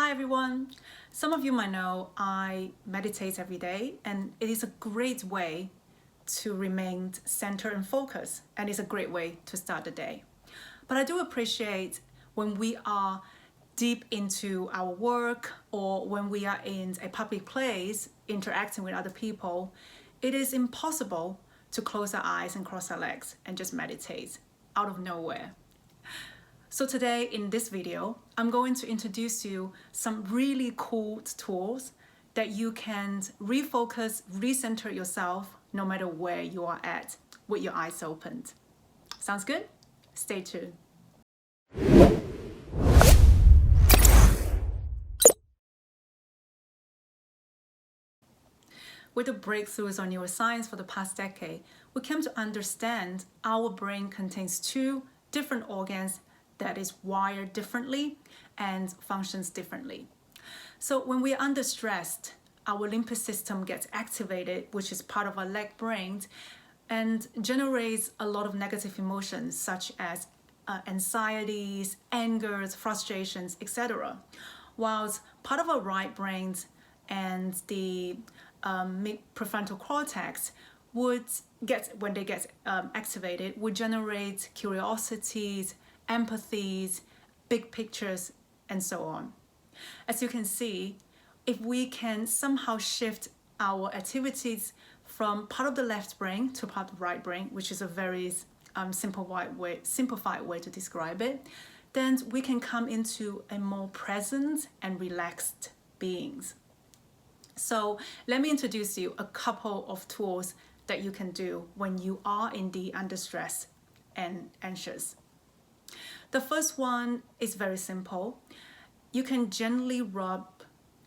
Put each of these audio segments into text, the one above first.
Hi everyone! Some of you might know I meditate every day, and it is a great way to remain centered and focused, and it's a great way to start the day. But I do appreciate when we are deep into our work or when we are in a public place interacting with other people, it is impossible to close our eyes and cross our legs and just meditate out of nowhere. So today in this video, I'm going to introduce you some really cool tools that you can refocus, recenter yourself no matter where you are at with your eyes opened. Sounds good? Stay tuned. With the breakthroughs on neuroscience for the past decade, we came to understand our brain contains two different organs that is wired differently and functions differently. So when we are under stress, our limbic system gets activated, which is part of our leg brain, and generates a lot of negative emotions such as anxieties, angers, frustrations, etc. Whilst part of our right brain and the mid-prefrontal cortex when they get activated, would generate curiosities, empathies, big pictures, and so on. As you can see, if we can somehow shift our activities from part of the left brain to part of the right brain, which is a very simplified way to describe it, then we can come into a more present and relaxed beings. So let me introduce you a couple of tools that you can do when you are indeed under stress and anxious. The first one is very simple. You can gently rub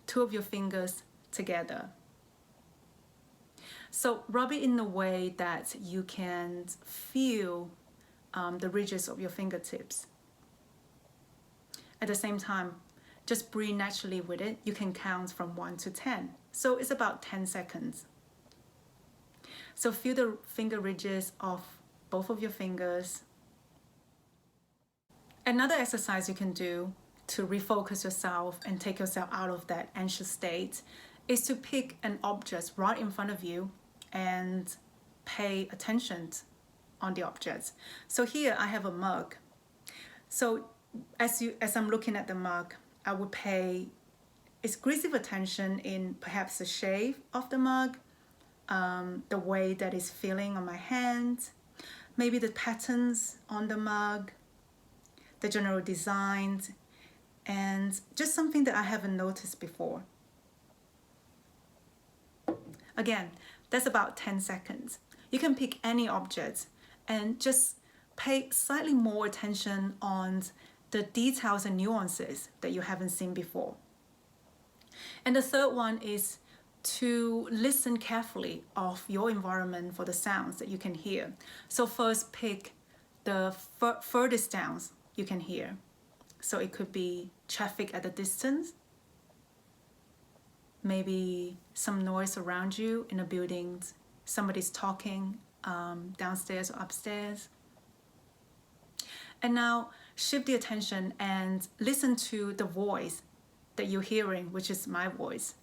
two of your fingers together. So rub it in a way that you can feel the ridges of your fingertips. At the same time, just breathe naturally with it. You can count from 1 to 10. So it's about 10 seconds. So feel the finger ridges of both of your fingers. Another exercise you can do to refocus yourself and take yourself out of that anxious state is to pick an object right in front of you and pay attention on the object. So here I have a mug. So as I'm looking at the mug, I would pay exclusive attention in perhaps the shape of the mug, the way that it's feeling on my hand, maybe the patterns on the mug, the general design, and just something that I haven't noticed before. Again, that's about 10 seconds. You can pick any object and just pay slightly more attention on the details and nuances that you haven't seen before. And the third one is to listen carefully of your environment for the sounds that you can hear. So first pick the furthest sounds you can hear. So it could be traffic at a distance, maybe some noise around you in a building, somebody's talking downstairs or upstairs. And now shift the attention and listen to the voice that you're hearing, which is my voice.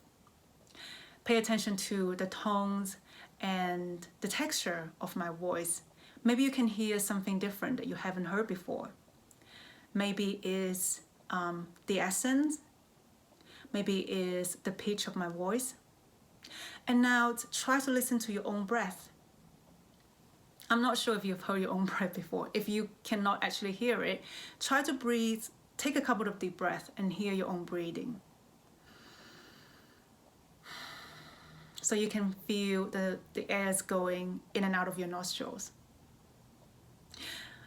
Pay attention to the tones and the texture of my voice. Maybe you can hear something different that you haven't heard before. Maybe it's the accent, maybe it's the pitch of my voice. And now try to listen to your own breath. I'm not sure if you've heard your own breath before. If you cannot actually hear it, try to breathe, take a couple of deep breaths and hear your own breathing. So you can feel the air's going in and out of your nostrils.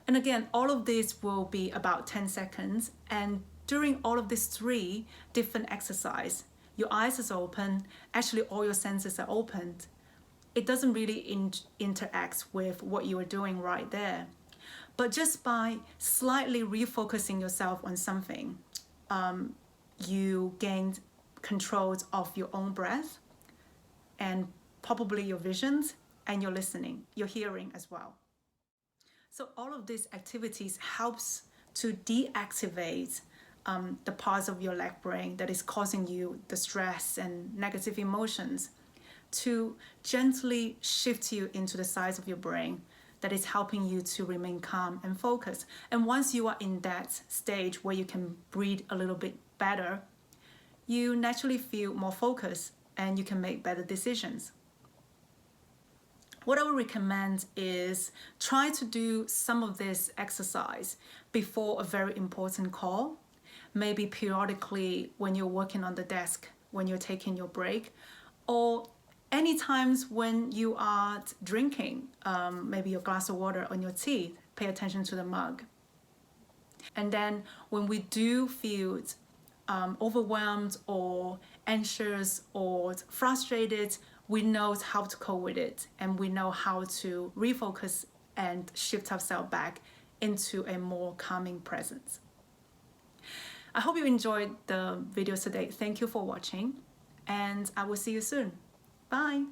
And again, all of this will be about 10 seconds. And during all of these three different exercises, your eyes is open, actually all your senses are opened. It doesn't really interact with what you are doing right there. But just by slightly refocusing yourself on something, you gain control of your own breath and probably your visions and your listening, your hearing as well. So all of these activities helps to deactivate the parts of your leg brain that is causing you the stress and negative emotions, to gently shift you into the sides of your brain that is helping you to remain calm and focused. And once you are in that stage where you can breathe a little bit better, you naturally feel more focused and you can make better decisions. What I would recommend is try to do some of this exercise before a very important call, maybe periodically when you're working on the desk, when you're taking your break, or any times when you are drinking maybe your glass of water on your tea. Pay attention to the mug. And then when we do feel overwhelmed or anxious or frustrated, we know how to cope with it, and we know how to refocus and shift ourselves back into a more calming presence. I hope you enjoyed the video today. Thank you for watching, and I will see you soon. Bye.